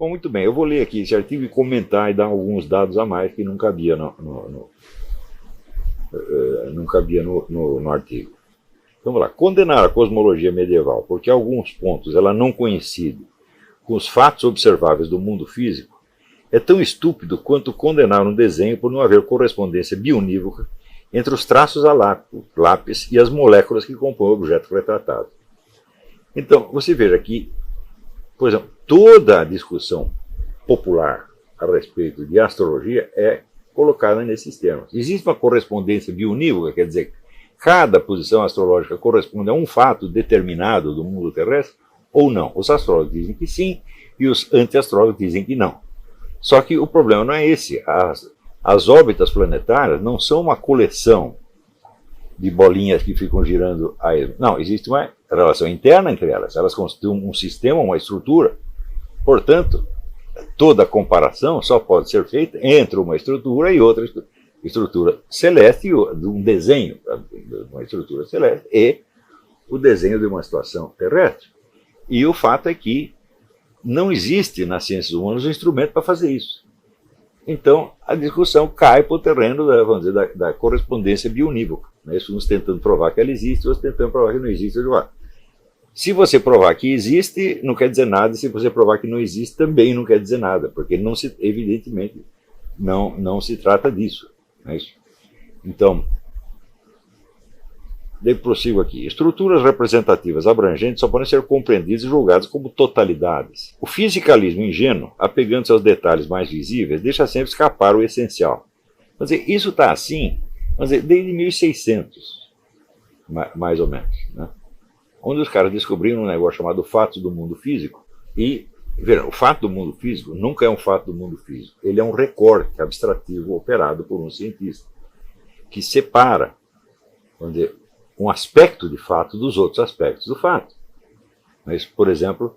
Bom, muito bem, eu vou ler aqui esse artigo e comentar e dar alguns dados a mais que não cabia não cabia no artigo. Então, vamos lá. Condenar a cosmologia medieval porque alguns pontos ela não coincide com os fatos observáveis do mundo físico é tão estúpido quanto condenar um desenho por não haver correspondência bionívoca entre os traços a lápis e as moléculas que compõem o objeto retratado. Então, você veja aqui, por exemplo, toda a discussão popular a respeito de astrologia é colocada nesses termos. Existe uma correspondência bionívoca, quer dizer, cada posição astrológica corresponde a um fato determinado do mundo terrestre, ou não. Os astrólogos dizem que sim, e os anti-astrólogos dizem que não. Só que o problema não é esse. As órbitas planetárias não são uma coleção de bolinhas que ficam girando a esmo. Não, existe uma relação interna entre elas. Elas constituem um sistema, uma estrutura. Portanto, toda comparação só pode ser feita entre uma estrutura e outra estrutura celeste, de um desenho de uma estrutura celeste e o desenho de uma situação terrestre. E o fato é que não existe nas ciências humanas um instrumento para fazer isso. Então, a discussão cai para o terreno vamos dizer, da correspondência bionívoca. Né? Uns tentando provar que ela existe, outros tentando provar que não existe. Se você provar que existe, não quer dizer nada, e se você provar que não existe, também não quer dizer nada, porque evidentemente não se trata disso. Não é isso? Então, daí prossigo aqui. Estruturas representativas abrangentes só podem ser compreendidas e julgadas como totalidades. O fisicalismo ingênuo, apegando-se aos detalhes mais visíveis, deixa sempre escapar o essencial. Quer dizer, isso está assim, desde 1600, mais ou menos, né? Onde os caras descobriram um negócio chamado fato do mundo físico. E, veja, o fato do mundo físico nunca é um fato do mundo físico. Ele é um recorte abstrativo operado por um cientista, que separa, vamos dizer, um aspecto de fato dos outros aspectos do fato. Mas, por exemplo,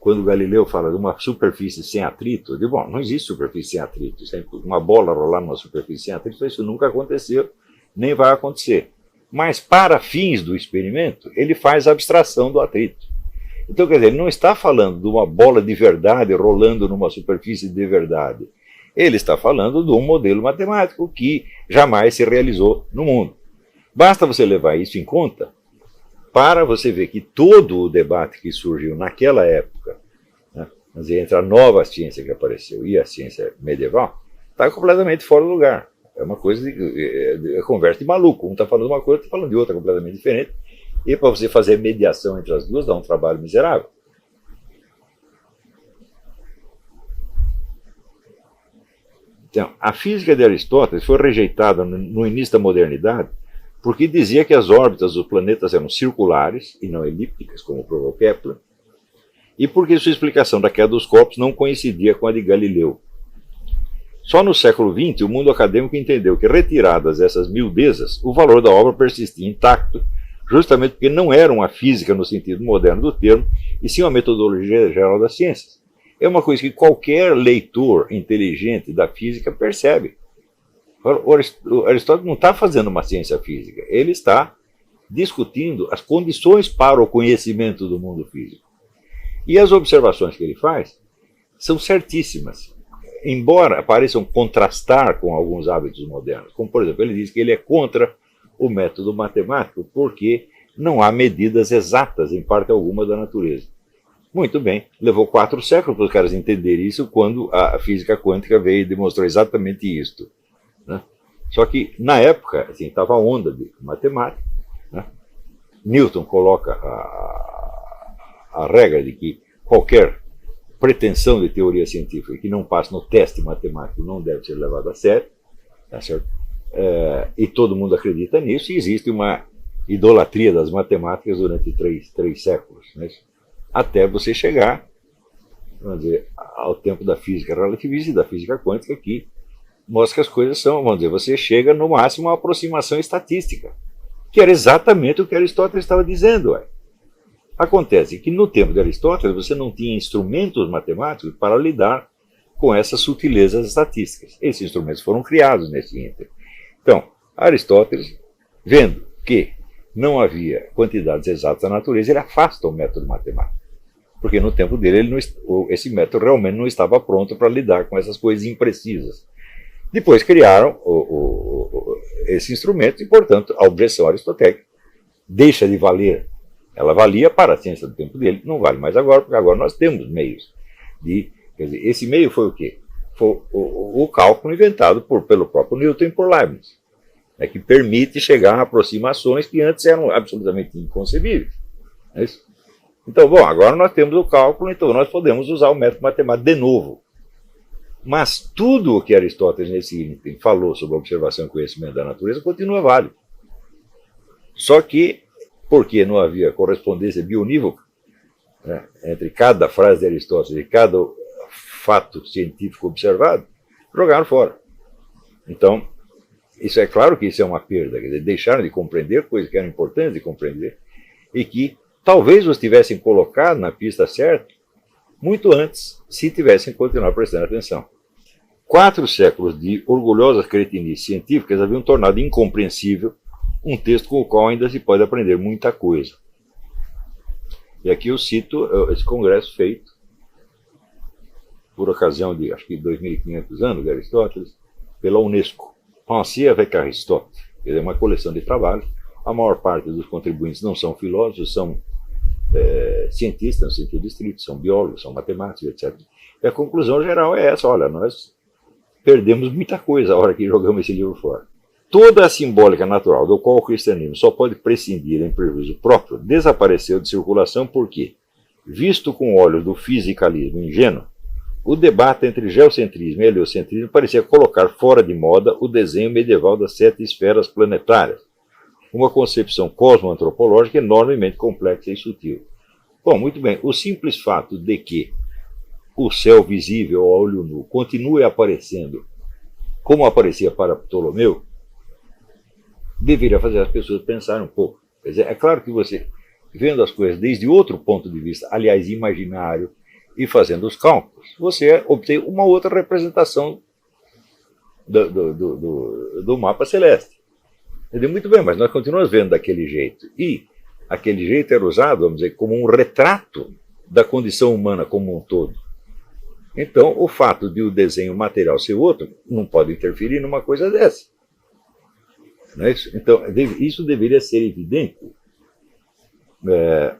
quando Galileu fala de uma superfície sem atrito, eu digo, bom, não existe superfície sem atrito. Uma bola rolar numa superfície sem atrito, isso nunca aconteceu, nem vai acontecer. Mas, para fins do experimento, ele faz abstração do atrito. Então, quer dizer, ele não está falando de uma bola de verdade rolando numa superfície de verdade. Ele está falando de um modelo matemático que jamais se realizou no mundo. Basta você levar isso em conta para você ver que todo o debate que surgiu naquela época, né, entre a nova ciência que apareceu e a ciência medieval, está completamente fora do lugar. É uma coisa de conversa de maluco. Um está falando uma coisa, outro está falando de outra completamente diferente. E para você fazer mediação entre as duas dá um trabalho miserável. Então, a física de Aristóteles foi rejeitada no início da modernidade porque dizia que as órbitas dos planetas eram circulares e não elípticas, como provou Kepler, e porque sua explicação da queda dos corpos não coincidia com a de Galileu. Só no século XX, o mundo acadêmico entendeu que, retiradas essas miudezas, o valor da obra persistia intacto, justamente porque não era uma física no sentido moderno do termo, e sim uma metodologia geral das ciências. É uma coisa que qualquer leitor inteligente da física percebe. O Aristóteles não está fazendo uma ciência física, ele está discutindo as condições para o conhecimento do mundo físico. E as observações que ele faz são certíssimas, embora pareçam contrastar com alguns hábitos modernos. Como, por exemplo, ele diz que ele é contra o método matemático porque não há medidas exatas em parte alguma da natureza. Muito bem, levou 4 séculos para os caras entenderem isso quando a física quântica veio e demonstrou exatamente isto. Né? Só que, na época, estava a onda de matemática. Né? Newton coloca a regra de que qualquer pretensão de teoria científica que não passe no teste matemático não deve ser levada a sério. Tá certo? E todo mundo acredita nisso, e existe uma idolatria das matemáticas durante 3 séculos. Né? Até você chegar, vamos dizer, ao tempo da física relativista e da física quântica, que mostra que as coisas são, vamos dizer, você chega no máximo a uma aproximação estatística, que era exatamente o que Aristóteles estava dizendo. Acontece que no tempo de Aristóteles você não tinha instrumentos matemáticos para lidar com essas sutilezas estatísticas. Esses instrumentos foram criados nesse ínterim. Então, Aristóteles, vendo que não havia quantidades exatas na natureza, ele afasta o método matemático. porque no tempo dele esse método realmente não estava pronto para lidar com essas coisas imprecisas. Depois criaram esse instrumento e, portanto, a objeção aristotélica deixa de valer. Ela valia para a ciência do tempo dele, não vale mais agora, porque agora nós temos meios de... Quer dizer, esse meio foi o quê? Foi o cálculo inventado pelo próprio Newton e por Leibniz, né, que permite chegar a aproximações que antes eram absolutamente inconcebíveis. É isso? Então, bom, agora nós temos o cálculo, então nós podemos usar o método matemático de novo. Mas tudo o que Aristóteles nesse item falou sobre a observação e conhecimento da natureza continua válido. Só que, porque não havia correspondência bionívoca, né, entre cada frase de Aristóteles e cada fato científico observado, jogaram fora. Então, isso é claro que isso é uma perda, quer dizer, deixaram de compreender coisas que eram importantes de compreender e que talvez os tivessem colocado na pista certa muito antes, se tivessem continuado prestando atenção. 4 séculos de orgulhosas cretinices científicas haviam tornado incompreensível um texto com o qual ainda se pode aprender muita coisa. E aqui eu cito esse congresso feito por ocasião de, acho que 2.500 anos de Aristóteles, pela Unesco. Pensez avec Aristote, quer dizer, uma coleção de trabalhos. A maior parte dos contribuintes não são filósofos, são cientistas, no sentido estrito, são biólogos, são matemáticos, etc. E a conclusão geral é essa: olha, nós perdemos muita coisa a hora que jogamos esse livro fora. Toda a simbólica natural do qual o cristianismo só pode prescindir em prejuízo próprio desapareceu de circulação porque, visto com olhos do fisicalismo ingênuo, o debate entre geocentrismo e heliocentrismo parecia colocar fora de moda o desenho medieval das 7 esferas planetárias, uma concepção cosmoantropológica enormemente complexa e sutil. Bom, muito bem, o simples fato de que o céu visível ao olho nu continue aparecendo como aparecia para Ptolomeu, deveria fazer as pessoas pensarem um pouco. Quer dizer, é claro que você, vendo as coisas desde outro ponto de vista, aliás, imaginário, e fazendo os cálculos, você obtém uma outra representação do mapa celeste. Entendeu? Muito bem, mas nós continuamos vendo daquele jeito. E aquele jeito era usado, vamos dizer, como um retrato da condição humana como um todo. Então, o fato de o desenho material ser outro não pode interferir numa coisa dessa. Não é isso? Então, isso deveria ser evidente.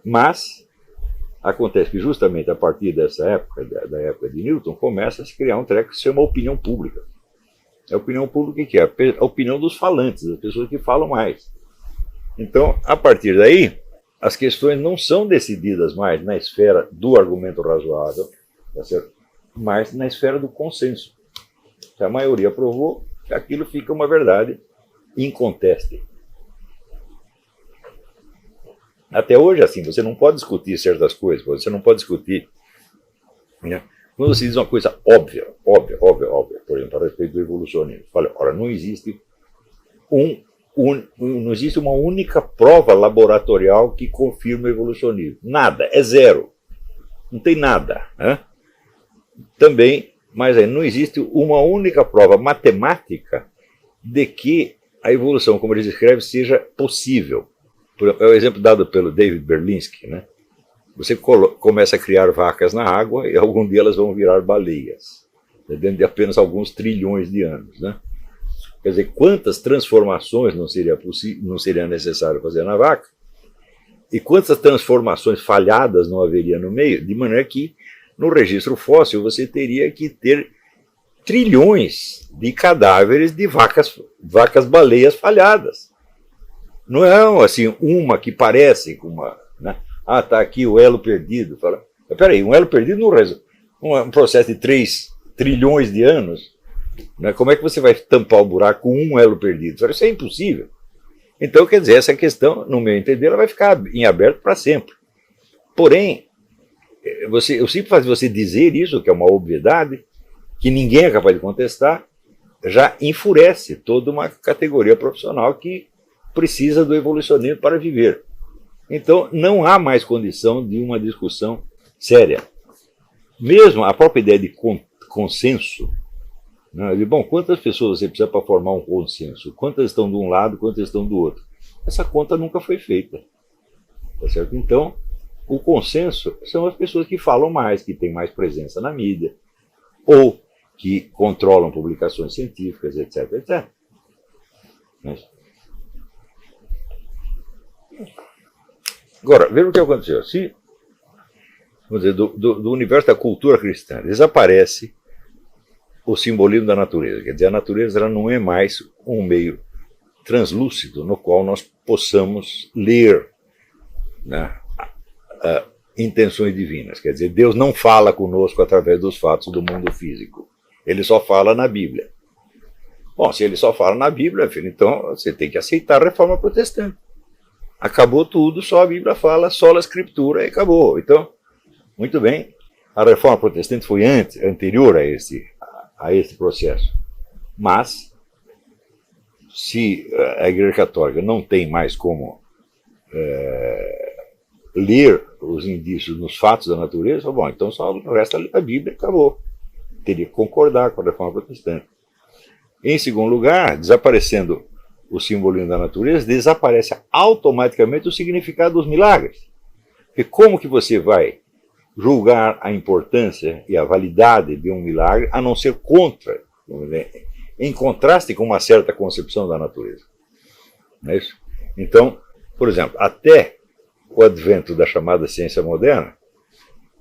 Mas acontece que justamente a partir dessa época, da época de Newton, começa a se criar um treco que se chama opinião pública. A opinião pública que é a opinião dos falantes, das pessoas que falam mais. Então, a partir daí, as questões não são decididas mais na esfera do argumento razoável, tá certo? Mas na esfera do consenso. Se a maioria aprovou, aquilo fica uma verdade inconteste. Até hoje, assim, você não pode discutir certas coisas, você não pode discutir, né? Quando você diz uma coisa óbvia, por exemplo, a respeito do evolucionismo, olha, não existe não existe uma única prova laboratorial que confirme o evolucionismo. Nada, é zero. Não tem nada, né? Também, mas aí não existe uma única prova matemática de que a evolução, como eles escrevem, seja possível. É o exemplo dado pelo David Berlinski, né? Você começa a criar vacas na água e algum dia elas vão virar baleias, dentro de apenas alguns trilhões de anos, né? Quer dizer, quantas transformações não seria necessário fazer na vaca e quantas transformações falhadas não haveria no meio, de maneira que no registro fóssil você teria que ter trilhões de cadáveres de vacas baleias falhadas. Não é assim uma que parece com uma, né? Ah, está aqui o elo perdido. Fala, peraí, um elo perdido não resolve. Um processo de 3 trilhões de anos, né? Como é que você vai tampar o buraco com um elo perdido? Fala, isso é impossível. Então, quer dizer, essa questão, no meu entender, ela vai ficar em aberto para sempre. Porém, o simples fato de você dizer isso, que é uma obviedade, que ninguém é capaz de contestar, já enfurece toda uma categoria profissional que precisa do evolucionismo para viver. Então, não há mais condição de uma discussão séria. Mesmo a própria ideia de consenso, né? Bom, quantas pessoas você precisa para formar um consenso? Quantas estão de um lado, quantas estão do outro? Essa conta nunca foi feita. Tá certo? Então, O consenso são as pessoas que falam mais, que têm mais presença na mídia, ou que controlam publicações científicas, etc, etc. Agora, veja o que aconteceu. Se, vamos dizer, do universo da cultura cristã desaparece o simbolismo da natureza, quer dizer, a natureza ela não é mais um meio translúcido no qual nós possamos ler, né, intenções divinas. Quer dizer, Deus não fala conosco através dos fatos do mundo físico. Ele só fala na Bíblia. Bom, se ele só fala na Bíblia, filho, então você tem que aceitar a reforma protestante. Acabou tudo, só a Bíblia fala, só a Escritura e acabou. Então, muito bem, a reforma protestante foi anterior a esse processo. Mas, se a Igreja Católica não tem mais como ler os indícios nos fatos da natureza, bom, então só resta ler a Bíblia e acabou. Teria que concordar com a reforma protestante. Em segundo lugar, desaparecendo o simbolismo da natureza, desaparece automaticamente o significado dos milagres. Porque como que você vai julgar a importância e a validade de um milagre, a não ser contra, em contraste com uma certa concepção da natureza? Não é isso? Então, por exemplo, até o advento da chamada ciência moderna,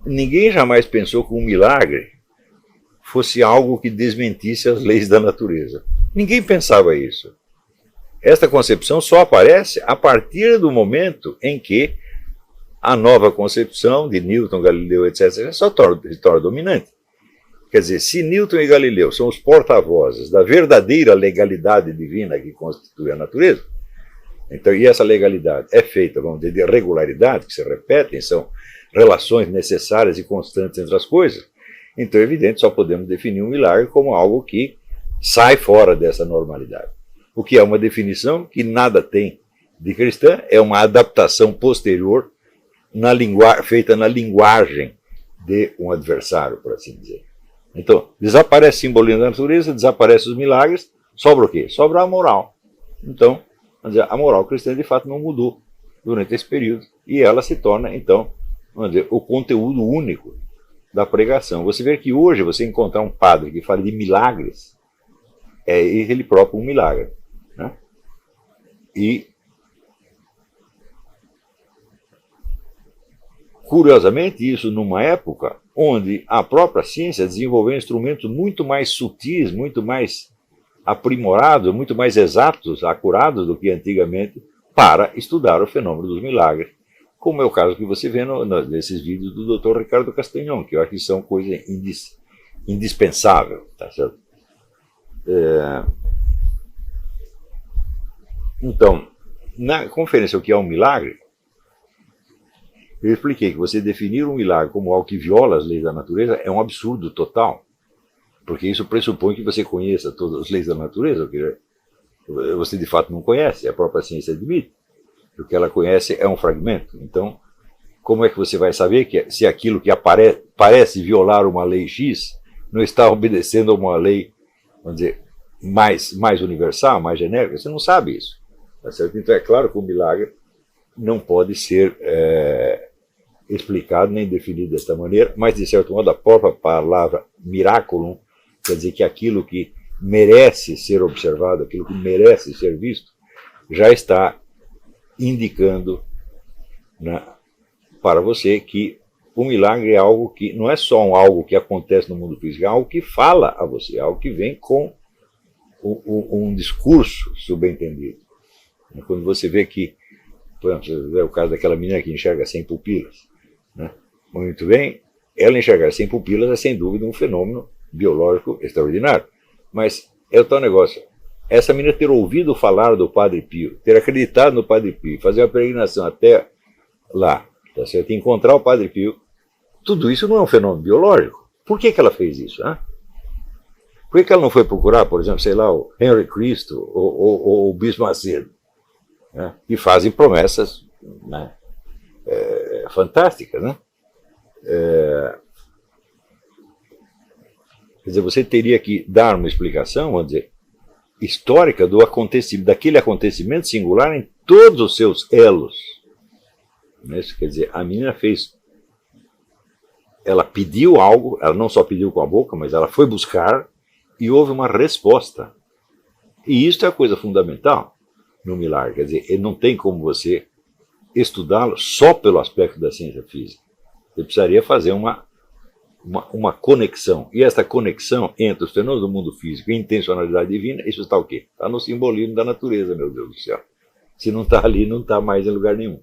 ninguém jamais pensou que um milagre fosse algo que desmentisse as leis da natureza. Ninguém pensava isso. Esta concepção só aparece a partir do momento em que a nova concepção de Newton, Galileu, etc., se torna dominante. Quer dizer, se Newton e Galileu são os porta-vozes da verdadeira legalidade divina que constitui a natureza, então, e essa legalidade é feita, vamos dizer, de regularidade, que se repetem, são relações necessárias e constantes entre as coisas, então é evidente, só podemos definir um milagre como algo que sai fora dessa normalidade. O que é uma definição que nada tem de cristã, é uma adaptação posterior feita na linguagem de um adversário, por assim dizer. Então, desaparece o simbolismo da natureza, desaparecem os milagres, sobra o quê? Sobra a moral. Então, vamos dizer, a moral cristã de fato não mudou durante esse período e ela se torna, então, vamos dizer, o conteúdo único da pregação. Você vê que hoje você encontrar um padre que fala de milagres, é ele próprio um milagre. Né? E, curiosamente, isso numa época onde a própria ciência desenvolveu instrumentos muito mais sutis, muito mais aprimorados, muito mais exatos, acurados do que antigamente, para estudar o fenômeno dos milagres, como é o caso que você vê nesses vídeos do Dr. Ricardo Castanhon, que eu acho que são coisa indispensável, tá certo? Então, na conferência O que é um milagre, eu expliquei que você definir um milagre como algo que viola as leis da natureza é um absurdo total, porque isso pressupõe que você conheça todas as leis da natureza, que você de fato não conhece, a própria ciência admite. O que ela conhece é um fragmento. Então, como é que você vai saber se aquilo que parece violar uma lei X não está obedecendo a uma lei, vamos dizer, mais universal, mais genérica? Você não sabe isso. Tá certo? Então, é claro que o milagre não pode ser explicado nem definido desta maneira, mas, de certo modo, a própria palavra miraculum, quer dizer que aquilo que merece ser observado, aquilo que merece ser visto, já está indicando, né, para você que o milagre é algo que não é só algo que acontece no mundo físico, é algo que fala a você, é algo que vem com um discurso subentendido. Quando você vê que, por exemplo, você vê o caso daquela menina que enxerga sem pupilas, né? Muito bem, ela enxergar sem pupilas é sem dúvida um fenômeno biológico extraordinário, mas é o tal negócio. Essa menina ter ouvido falar do Padre Pio, ter acreditado no Padre Pio, fazer uma peregrinação até lá, tá certo? Encontrar o Padre Pio, tudo isso não é um fenômeno biológico. Por que ela fez isso? Hein? Por que ela não foi procurar, por exemplo, sei lá, o Henry Cristo ou o Bispo Macedo, né? Que fazem promessas, né, fantásticas, né? Quer dizer, você teria que dar uma explicação, vamos dizer, histórica daquele acontecimento singular em todos os seus elos, Né? Isso quer dizer, a menina fez. Ela pediu algo, ela não só pediu com a boca, mas ela foi buscar e houve uma resposta. E isso é a coisa fundamental no milagre. Quer dizer, não tem como você estudá-lo só pelo aspecto da ciência física. Você precisaria fazer uma conexão. E essa conexão entre os fenômenos do mundo físico e a intencionalidade divina, isso está o quê? Está no simbolismo da natureza, meu Deus do céu. Se não está ali, não está mais em lugar nenhum.